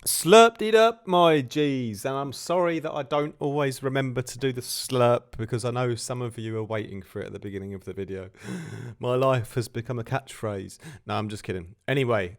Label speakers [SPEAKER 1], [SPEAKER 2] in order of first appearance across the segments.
[SPEAKER 1] Slurped it up, my G's, and I'm sorry that I don't always remember to do the slurp because I know some of you are waiting for it at the beginning of the video. My life has become a catchphrase. No, I'm just kidding. Anyway,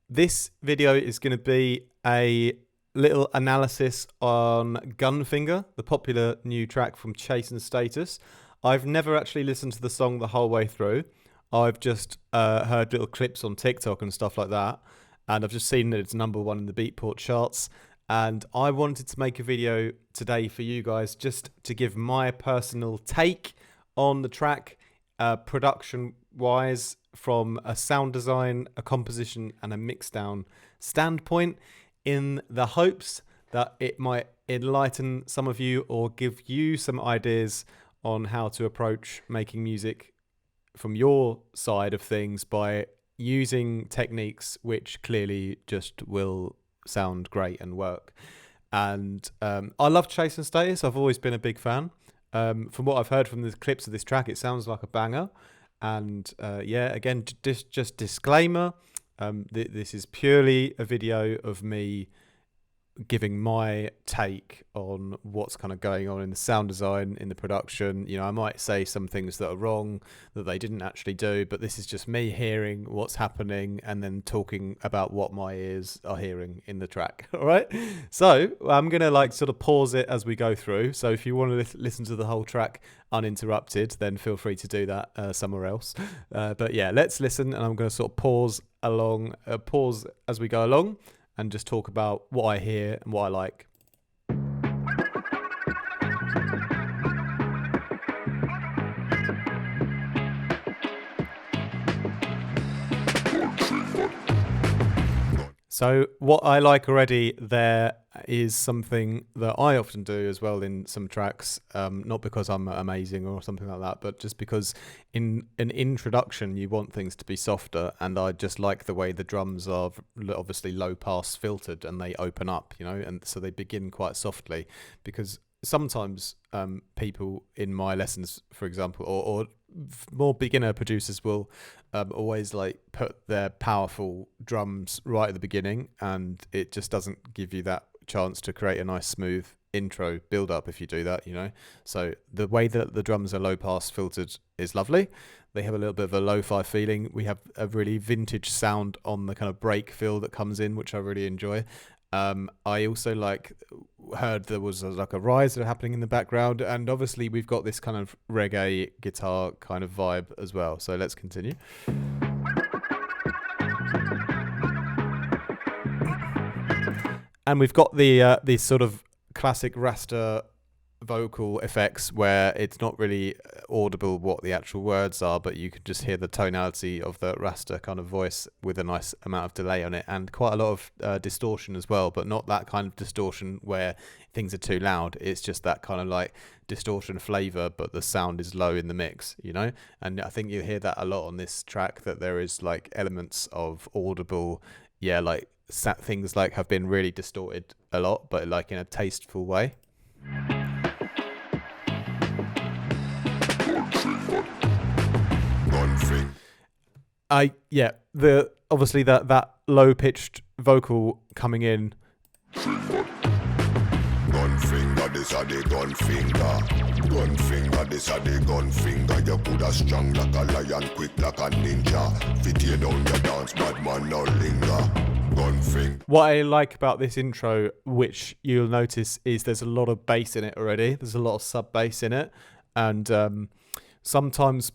[SPEAKER 1] this video is going to be a little analysis on Gunfinger, the popular new track from Chase and Status. I've never actually listened to the song the whole way through. I've just heard little clips on TikTok and stuff like that. And I've just seen that it's #1 in the Beatport charts. And I wanted to make a video today for you guys just to give my personal take on the track, production-wise, from a sound design, a composition, and a mixdown standpoint, in the hopes that it might enlighten some of you or give you some ideas on how to approach making music from your side of things by using techniques which clearly just will sound great and work. And I love Chase and Status. I've always been a big fan. From what I've heard from the clips of this track, it sounds like a banger. And yeah, again, just disclaimer, this is purely a video of me giving my take on what's kind of going on in the sound design, in the production. You know, I might say some things that are wrong that they didn't actually do, but this is just me hearing what's happening and then talking about what my ears are hearing in the track. All right, so I'm gonna like sort of pause it as we go through, so if you want to listen to the whole track uninterrupted, then feel free to do that somewhere else, but yeah, let's listen, and I'm going to sort of pause as we go along and just talk about what I hear and what I like. So what I like already there is something that I often do as well in some tracks, not because I'm amazing or something like that, but just because in an introduction you want things to be softer, and I just like the way the drums are obviously low pass filtered and they open up, you know, and so they begin quite softly, because sometimes people in my lessons, for example, or more beginner producers will always like put their powerful drums right at the beginning, and it just doesn't give you that chance to create a nice smooth intro build up if you do that, you know. So the way that the drums are low pass filtered is lovely. They have a little bit of a lo-fi feeling. We have a really vintage sound on the kind of break feel that comes in, which I really enjoy. I also heard there was like a rise happening in the background, and obviously we've got this kind of reggae guitar kind of vibe as well. So let's continue. And we've got these sort of classic Rasta vocal effects where it's not really audible what the actual words are, but you can just hear the tonality of the Rasta kind of voice with a nice amount of delay on it, and quite a lot of distortion as well, but not that kind of distortion where things are too loud. It's just that kind of like distortion flavor, but the sound is low in the mix, you know. And I think you hear that a lot on this track, that there is like elements of audible, yeah, like things like have been really distorted a lot, but like in a tasteful way. The obviously that low pitched vocal coming in.
[SPEAKER 2] Gunfinger, this a the gunfinger. Gunfinger, this a the gunfinger. You coulda strong like a lion, quick like a ninja. Fit you down your dance, bad man, no linger. Gunfinger.
[SPEAKER 1] What I like about this intro, which you'll notice, is there's a lot of bass in it already. There's a lot of sub bass in it, and sometimes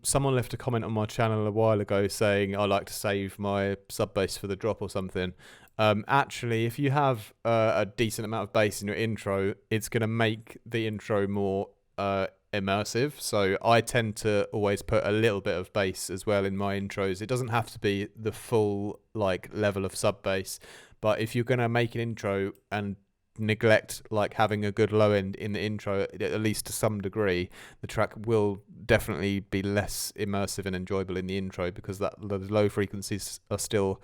[SPEAKER 1] someone left a comment on my channel a while ago saying I like to save my sub bass for the drop or something. Actually, if you have a decent amount of bass in your intro, it's going to make the intro more immersive. So I tend to always put a little bit of bass as well in my intros. It doesn't have to be the full like level of sub bass, but if you're going to make an intro and neglect like having a good low end in the intro, at least to some degree, the track will definitely be less immersive and enjoyable in the intro, because that the low frequencies are still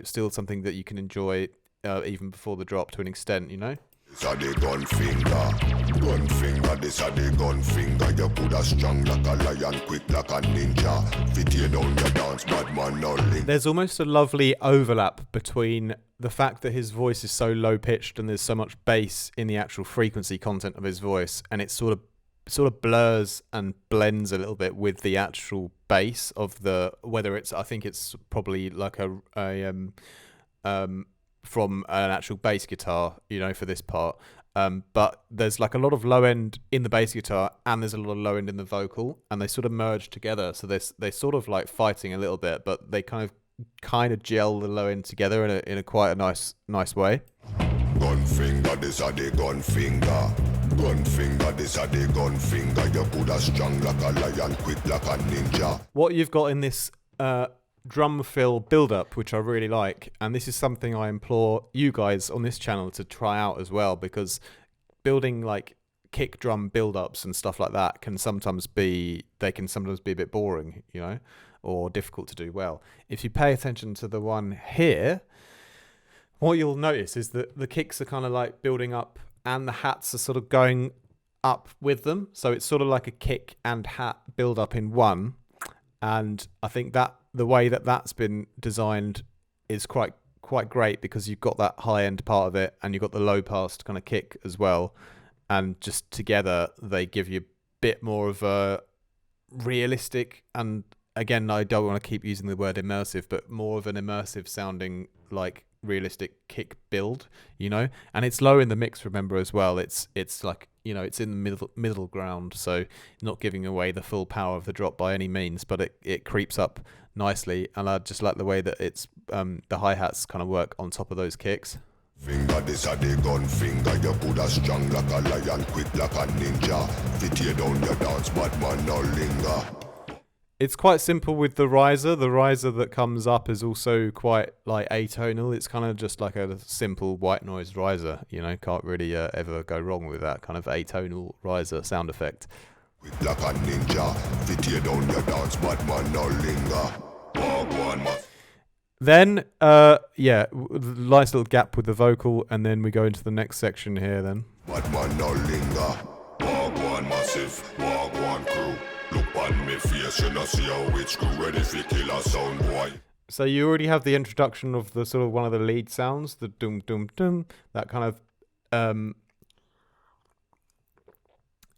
[SPEAKER 1] still something that you can enjoy even before the drop to an extent, you know.
[SPEAKER 2] This a the gun finger. Gun finger, this a the gun finger. You coulda strong like a lion, quick like a ninja. Fit you down your dance, bad man no link.
[SPEAKER 1] There's almost a lovely overlap between the fact that his voice is so low pitched and there's so much bass in the actual frequency content of his voice, and it sort of blurs and blends a little bit with the actual bass of the, whether it's, I think it's probably like a from an actual bass guitar, for this part. But there's like a lot of low end in the bass guitar and there's a lot of low end in the vocal, and they sort of merge together. So they're sort of like fighting a little bit, but they kind of gel the low end together in a quite a nice way.
[SPEAKER 2] Gun finger, this a the gun finger. Gun finger, this a the gun finger. You coulda strong like a lion, quick like a ninja.
[SPEAKER 1] What you've got in this drum fill build-up, which I really like, and this is something I implore you guys on this channel to try out as well, because building like kick drum build-ups and stuff like that can sometimes be a bit boring, or difficult to do well. If you pay attention to the one here, what you'll notice is that the kicks are kind of like building up and the hats are sort of going up with them. So it's sort of like a kick and hat build up in one. And I think that the way that that's been designed is quite great, because you've got that high end part of it and you've got the low pass kind of kick as well. And just together they give you a bit more of a realistic, and again, I don't want to keep using the word immersive, but more of an immersive sounding like realistic kick build, and it's low in the mix, remember, as well. It's like, it's in the middle ground, so not giving away the full power of the drop by any means, but it creeps up nicely. And I just like the way that it's the hi-hats kind of work on top of those kicks.
[SPEAKER 2] Finger, this a the gun finger. You coulda strong like a lion, quick like a ninja. Fit you down your dance, bad man no linger.
[SPEAKER 1] It's quite simple with the riser. The riser that comes up is also quite like atonal. It's kind of just like a simple white noise riser. Can't really ever go wrong with that kind of atonal riser sound effect.
[SPEAKER 2] Quick like a ninja. Fit you down your dance, bad man no linger.
[SPEAKER 1] Then, nice little gap with the vocal, and then we go into the next section here then.
[SPEAKER 2] Bad man no linger. Wagwan massive, wagwan crew. Look on me face, you know see how it's crew ready for kill a sound boy.
[SPEAKER 1] So you already have the introduction of the sort of one of the lead sounds, the dum dum dum, that kind of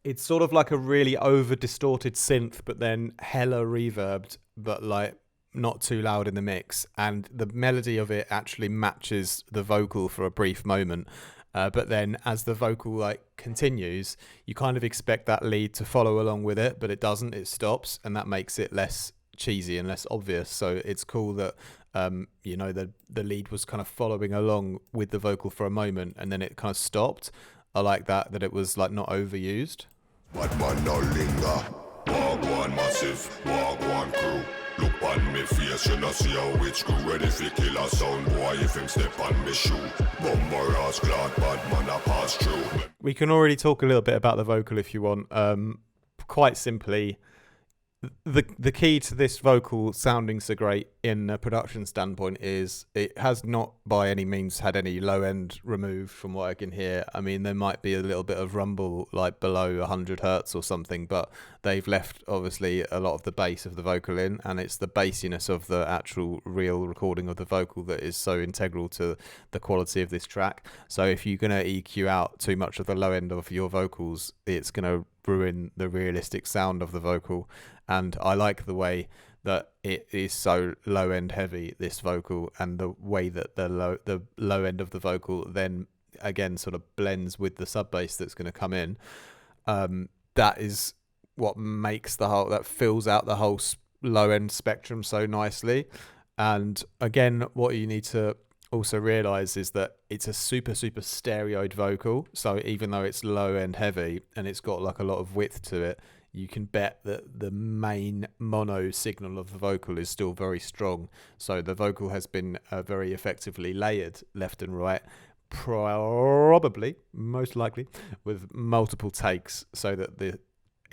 [SPEAKER 1] it's sort of like a really over distorted synth, but then hella reverbed, but like not too loud in the mix, and the melody of it actually matches the vocal for a brief moment. But then as the vocal like continues, you kind of expect that lead to follow along with it, but it doesn't. It stops, and that makes it less cheesy and less obvious. So it's cool that the lead was kind of following along with the vocal for a moment, and then it kind of stopped. I like that it was like not overused.
[SPEAKER 2] Bad man no linger. Wagwan massive, wagwan crew. Look on me face, you know see how it's crew ready for kill a sound boy if him step on me shoe. Bumper ass glad bad man a pass through.
[SPEAKER 1] We can already talk a little bit about the vocal if you want. Quite simply, the key to this vocal sounding so great in a production standpoint is it has not by any means had any low end removed from what I can hear. I mean, there might be a little bit of rumble like below 100 hertz or something, but they've left obviously a lot of the bass of the vocal in, and it's the bassiness of the actual real recording of the vocal that is so integral to the quality of this track. So if you're going to EQ out too much of the low end of your vocals, it's going to ruin the realistic sound of the vocal. And I like the way that it is so low end heavy, this vocal, and the way that the low end of the vocal then again sort of blends with the sub bass that's going to come in. That is what makes that fills out the whole low end spectrum so nicely. And again, what you need to also realize is that it's a super stereoed vocal. So even though it's low end heavy and it's got like a lot of width to it, you can bet that the main mono signal of the vocal is still very strong. So the vocal has been very effectively layered left and right, probably, most likely, with multiple takes, so that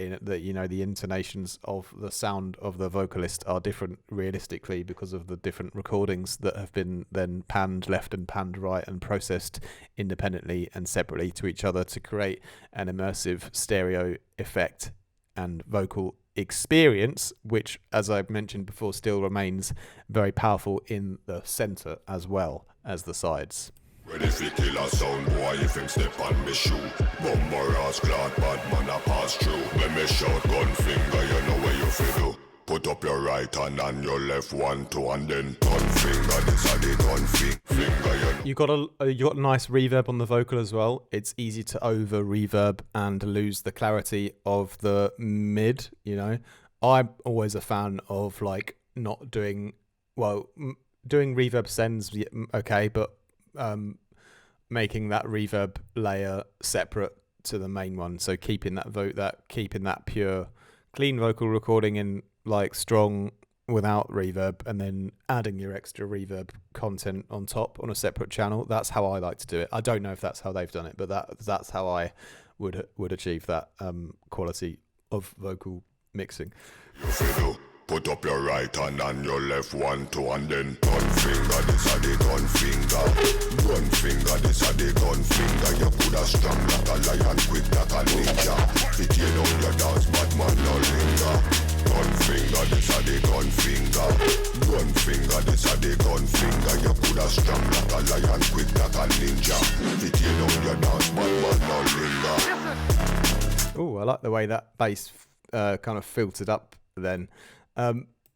[SPEAKER 1] that the intonations of the sound of the vocalist are different realistically because of the different recordings that have been then panned left and panned right and processed independently and separately to each other to create an immersive stereo effect and vocal experience, which, as I mentioned before, still remains very powerful in the center as well as the sides.
[SPEAKER 2] Ready fi kill a sound boy if him step on me shoe. Bummer ass clad bad man a pass through. When me shout gun finger, you know where you fi do. Put up your right hand and your left one, two, and then gun finger. This a the gun finger.
[SPEAKER 1] You got a nice reverb on the vocal as well. It's easy to over reverb and lose the clarity of the mid. I'm always a fan of like not doing doing reverb sends, okay, but making that reverb layer separate to the main one, so keeping that pure clean vocal recording in like strong without reverb, and then adding your extra reverb content on top on a separate channel. That's how I like to do it. I don't know if that's how they've done it, but that's how I would achieve that quality of vocal mixing.
[SPEAKER 2] Put up your right hand and your left one, two, and then gun finger, this a the gun finger. Gun finger, this a the gun finger. You put a strong like a lion, quick like a ninja. Fit you down your dance, bad man no linger. Gun finger, this a the gun finger. Gun finger, this a the gun finger. You put a strong like a lion, quick like a ninja. Fit you down your dance, bad man no linger.
[SPEAKER 1] Oh, I like the way that bass kind of filtered up then.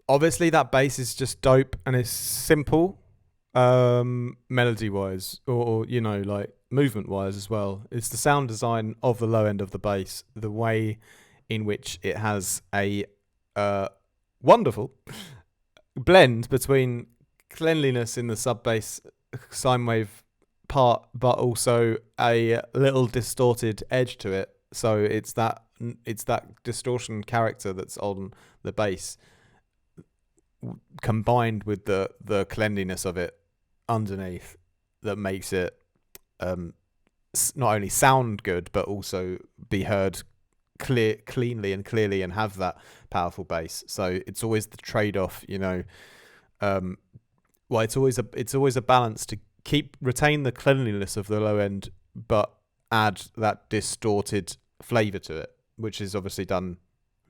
[SPEAKER 1] Obviously that bass is just dope and it's simple melody wise or like movement wise as well. It's the sound design of the low end of the bass, the way in which it has a wonderful blend between cleanliness in the sub bass sine wave part but also a little distorted edge to it, so it's that distortion character that's on the bass combined with the cleanliness of it underneath that makes it not only sound good but also be heard cleanly and clearly and have that powerful bass. So it's always the trade-off, it's always a balance to retain the cleanliness of the low end but add that distorted flavor to it, which is obviously done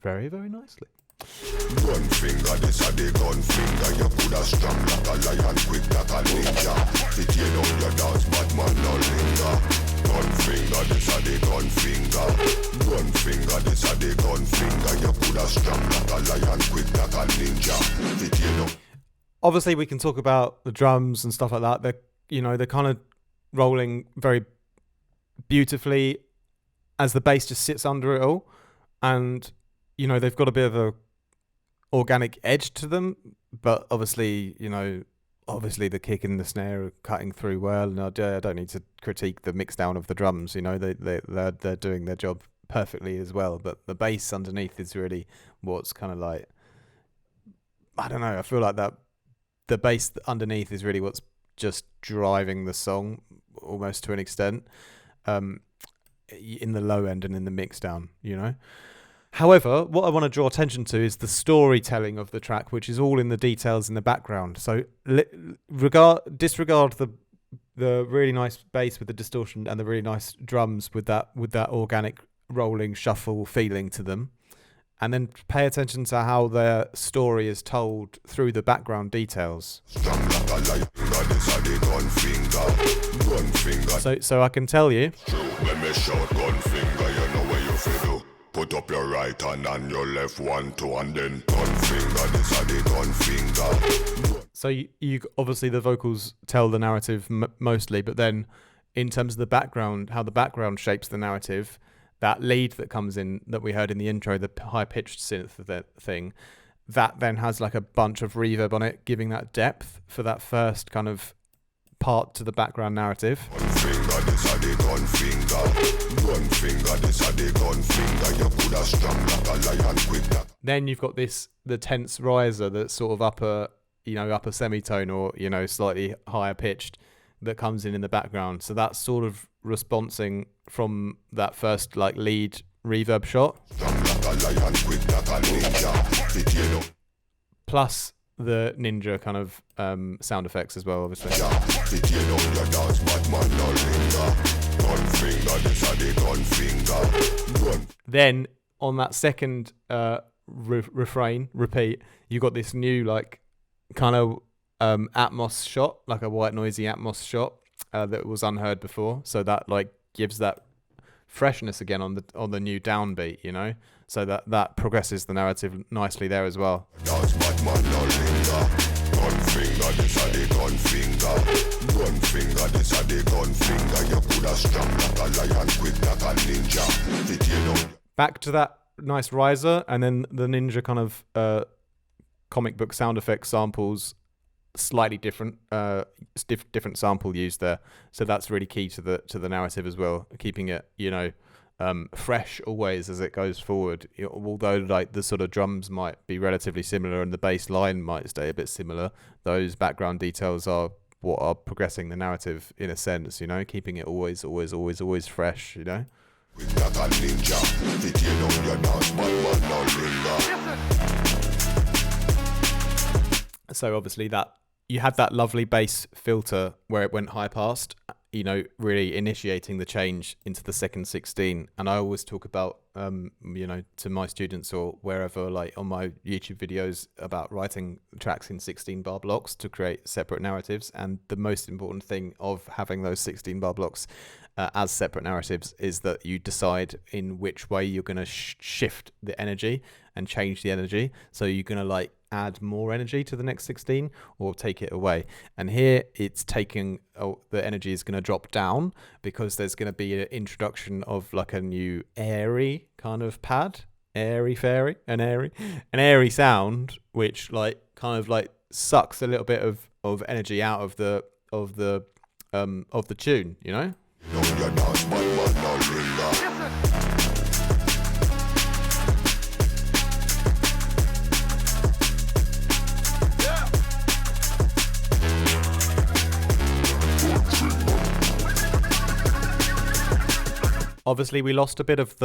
[SPEAKER 1] very, very nicely.
[SPEAKER 2] Gun finger, this a the gun finger. You put a strong like a lion, quick like a ninja. Fit you down your dance, bad man no linger. Gun finger, this a the gun finger. Gun finger, this a the gun finger. You put a strong like a lion, quick like a ninja. Fit you down.
[SPEAKER 1] Obviously, we can talk about the drums and stuff like that. They're kind of rolling very beautifully as the bass just sits under it all, and they've got a bit of a organic edge to them, but obviously the kick and the snare are cutting through well, and I don't need to critique the mix down of the drums. They're doing their job perfectly as well, but the bass underneath is really what's kind of like, I don't know, I feel like that the bass underneath is really what's just driving the song almost to an extent, in the low end and in the mix down, However, what I want to draw attention to is the storytelling of the track, which is all in the details in the background. So disregard the really nice bass with the distortion and the really nice drums with that organic rolling shuffle feeling to them, and then pay attention to how their story is told through the background details. So I can tell you.
[SPEAKER 2] Put up your right hand and your left one, two, and then gun finger, this a the gun finger.
[SPEAKER 1] So you obviously the vocals tell the narrative mostly, but then in terms of the background, how the background shapes the narrative, that lead that comes in that we heard in the intro, the high-pitched synth thing, that then has like a bunch of reverb on it, giving that depth for that first kind of part to the background narrative. Then you've got the tense riser that's sort of upper semitone or slightly higher pitched that comes in the background. So that's sort of responsing from that first like lead reverb shot.
[SPEAKER 2] like a lion, quick like a ninja. Fit you know.
[SPEAKER 1] Plus the ninja kind of sound effects as well, obviously.
[SPEAKER 2] Fit you know your dance, but man no linger. Gunfinger, this a the gunfinger.
[SPEAKER 1] Then on that second refrain, repeat, you got this new like kind of Atmos shot, like a white noisy Atmos shot that was unheard before. So that like gives that freshness again on the new downbeat, you know. So that progresses the narrative nicely there as well.
[SPEAKER 2] Dance, but man no linger. Gunfinger, this a the gunfinger. Gunfinger, this a the gunfinger. You coulda strong like a lion, quick like a ninja. Fit you know.
[SPEAKER 1] Back to that nice riser, and then the ninja kind of comic book sound effect samples, slightly different, different sample used there. So that's really key to the narrative as well, keeping it, you know, fresh always as it goes forward. Although like the sort of drums might be relatively similar and the bass line might stay a bit similar, those background details are what are progressing the narrative in a sense, you know, keeping it always fresh, you know.
[SPEAKER 2] Quick like a ninja. Fit you know your dance, but man no linger.
[SPEAKER 1] So obviously that you had that lovely bass filter where it went high past, you know, really initiating the change into the second 16. And I always talk about, you know, to my students or wherever, like on my YouTube videos, about writing tracks in 16 bar blocks to create separate narratives. And the most important thing of having those 16 bar blocks as separate narratives is that you decide in which way you're going to shift the energy and change the energy. So you're going to like add more energy to the next 16 or take it away. And here it's taking, the energy is going to drop down because there's going to be an introduction of like a new airy kind of pad, an airy sound, which like kind of like sucks a little bit of energy out of the tune, you know. Obviously, we lost a bit of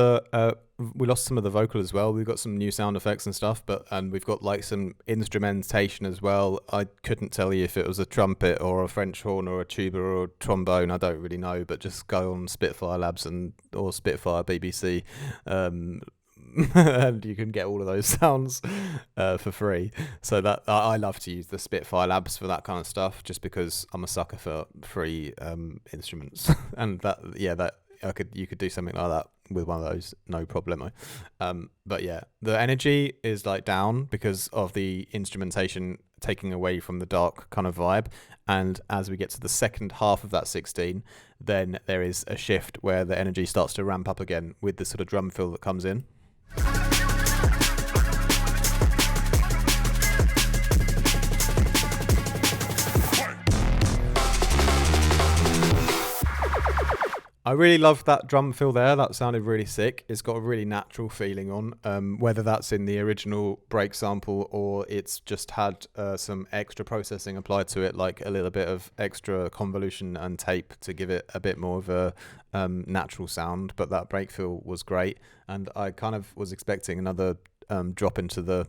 [SPEAKER 1] we lost some of the vocal as well. We've got some new sound effects and stuff, and we've got like some instrumentation as well. I couldn't tell you if it was a trumpet or a French horn or a tuba or a trombone. I don't really know, but just go on Spitfire Labs or Spitfire BBC, and you can get all of those sounds for free. So that I love to use the Spitfire Labs for that kind of stuff, just because I'm a sucker for free instruments, and you could do something like that with one of those, no problemo. But yeah, the energy is like down because of the instrumentation taking away from the dark kind of vibe. And as we get to the second half of that 16, then there is a shift where the energy starts to ramp up again with the sort of drum fill that comes in. I really loved that drum fill there. That sounded really sick. It's got a really natural feeling on, whether that's in the original break sample or it's just had some extra processing applied to it, like a little bit of extra convolution and tape to give it a bit more of a natural sound. But that break fill was great. And I kind of was expecting another drop into the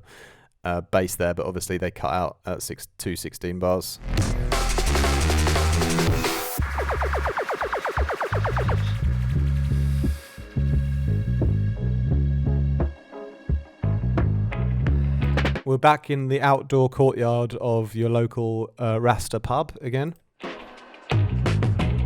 [SPEAKER 1] bass there, but obviously they cut out at 216 bars. We're back in the outdoor courtyard of your local Rasta pub again.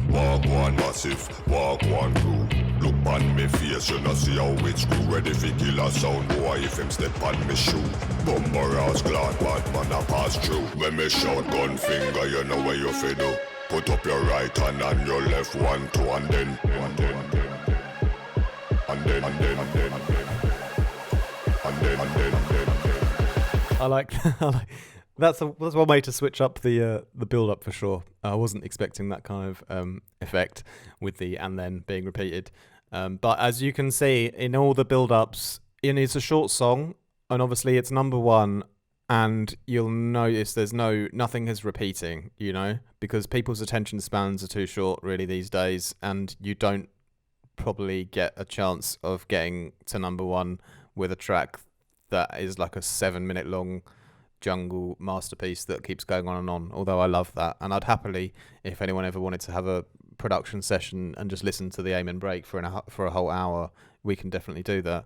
[SPEAKER 2] Walk one massive, walk one crew. Look on me face, you know see how it's screw. Ready for kill a sound boy if him step on me shoe. Bumper house glad bad man a pass through. When me shout gun finger, you know where you fi do. Put up your right hand and your left, 1, 2, and then
[SPEAKER 1] I like that's one way to switch up the build up for sure. I wasn't expecting that kind of effect with the and then being repeated. But as you can see in all the build ups, it's a short song and obviously it's number one, and you'll notice nothing is repeating, you know, because people's attention spans are too short really these days, and you don't probably get a chance of getting to number one with a track that is like a 7-minute long jungle masterpiece that keeps going on and on. Although I love that, and I'd happily, if anyone ever wanted to have a production session and just listen to the aim and break for a whole hour, we can definitely do that.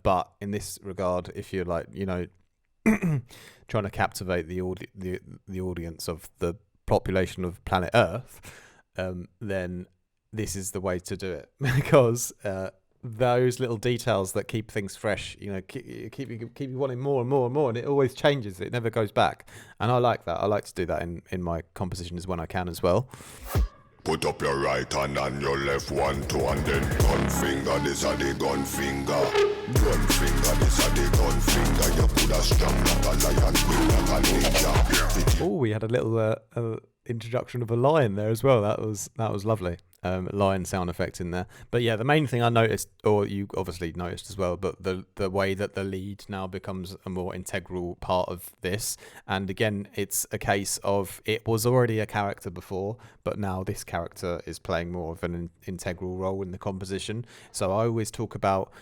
[SPEAKER 1] But in this regard, if you're like, you know, trying to captivate the audience of the population of planet Earth, then this is the way to do it, because those little details that keep things fresh, you know, keep you wanting more and more and more, and it always changes. It never goes back, and I like that. I like to do that in my compositions when I can as well.
[SPEAKER 2] Put up your right hand and your left one, two, and then gun finger. This are the gun finger. Gun finger, this are the gun finger. You put a strong like a lion, quick like a ninja.
[SPEAKER 1] Oh, we had a little introduction of a lion there as well. That was lovely. Lion sound effect in there. But yeah, the main thing I noticed, or you obviously noticed as well, but the way that the lead now becomes a more integral part of this. And again, it's a case of it was already a character before, but now this character is playing more of an integral role in the composition. So I always talk about,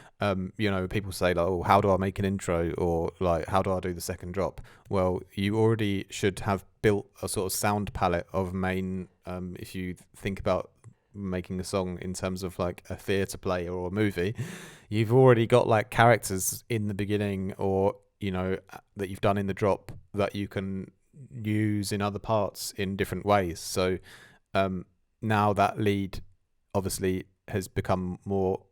[SPEAKER 1] you know, people say like, oh, how do I make an intro, or like, how do I do the second drop? Well, you already should have built a sort of sound palette of main, if you think about making a song in terms of like a theatre play or a movie, you've already got like characters in the beginning, or, you know, that you've done in the drop that you can use in other parts in different ways. So now that lead obviously has become more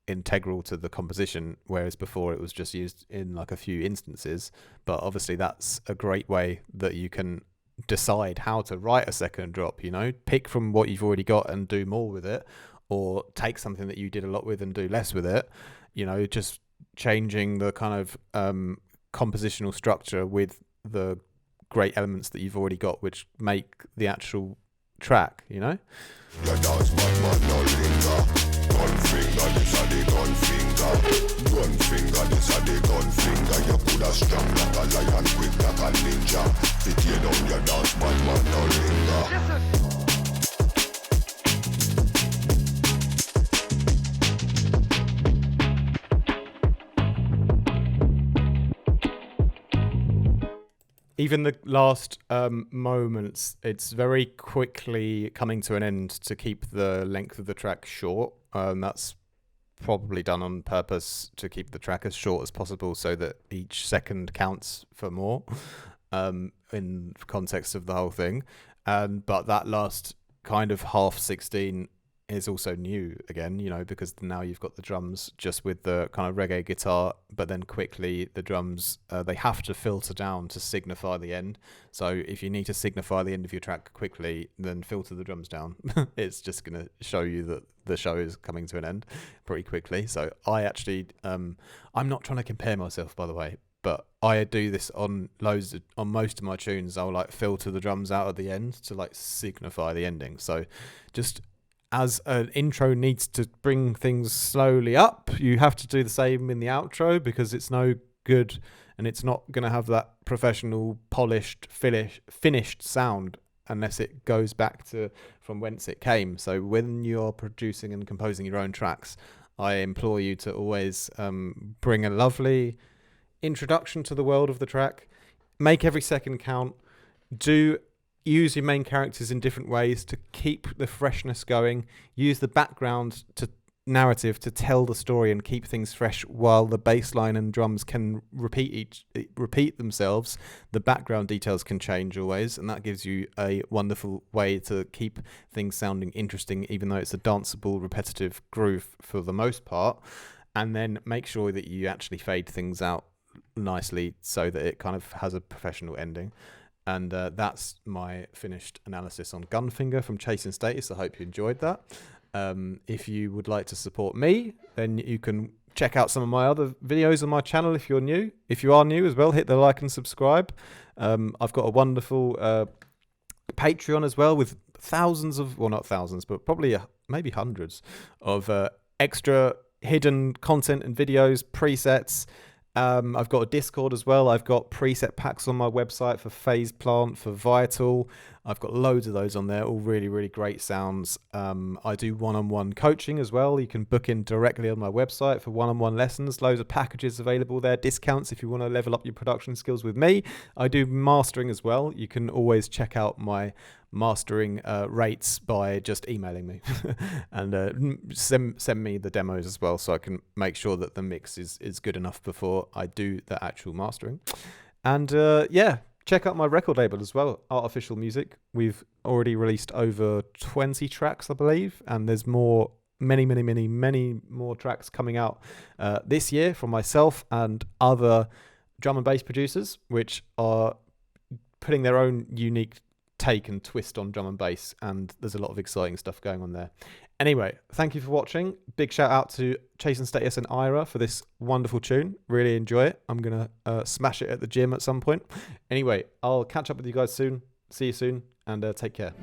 [SPEAKER 1] integral to the composition, whereas before it was just used in like a few instances. But obviously that's a great way that you can decide how to write a second drop, you know, pick from what you've already got and do more with it, or take something that you did a lot with and do less with it, you know, just changing the kind of compositional structure with the great elements that you've already got, which make the actual track, you know.
[SPEAKER 2] Gun finger, this are the gun finger. Gun finger, this are the gun finger. You put a strong like a lion, quick like a ninja. To tear down your dance, bad man, no linger.
[SPEAKER 1] Even the last moments, it's very quickly coming to an end to keep the length of the track short. That's probably done on purpose to keep the track as short as possible, so that each second counts for more in context of the whole thing. But that last kind of half 16 is also new again, you know, because now you've got the drums just with the kind of reggae guitar, but then quickly the drums, they have to filter down to signify the end. So if you need to signify the end of your track quickly, then filter the drums down. It's just going to show you that the show is coming to an end pretty quickly. So I actually, I'm not trying to compare myself, by the way, but I do this on most of my tunes. I'll like filter the drums out at the end to like signify the ending. So just as an intro needs to bring things slowly up, you have to do the same in the outro, because it's no good and it's not going to have that professional, polished, finished sound unless it goes back to from whence it came. So when you're producing and composing your own tracks, I implore you to always bring a lovely introduction to the world of the track, make every second count, use your main characters in different ways to keep the freshness going, use the background to narrative to tell the story and keep things fresh, while the bass line and drums can repeat themselves. The background details can change always, and that gives you a wonderful way to keep things sounding interesting, even though it's a danceable, repetitive groove for the most part. And then make sure that you actually fade things out nicely so that it kind of has a professional ending. And that's my finished analysis on Gunfinger from Chase and Status. I hope you enjoyed that. If you would like to support me, then you can check out some of my other videos on my channel if you're new. If you are new as well, hit the like and subscribe. I've got a wonderful Patreon as well, with thousands of, well, not thousands, but probably maybe hundreds of extra hidden content and videos, presets. I've got a Discord as well. I've got preset packs on my website for Phase Plant, for Vital. I've got loads of those on there, all really, really great sounds. I do one-on-one coaching as well. You can book in directly on my website for one-on-one lessons. Loads of packages available there, discounts if you want to level up your production skills with me. I do mastering as well. You can always check out my mastering rates by just emailing me and send me the demos as well, so I can make sure that the mix is good enough before I do the actual mastering. And check out my record label as well, Artificial Music. We've already released over 20 tracks, I believe, and there's many more tracks coming out this year from myself and other drum and bass producers, which are putting their own unique take and twist on drum and bass, and there's a lot of exciting stuff going on there. Anyway, thank you for watching. Big shout out to Chase and Status and Irah for this wonderful tune. Really enjoy it. I'm gonna smash it at the gym at some point. Anyway, I'll catch up with you guys soon. See you soon, and take care.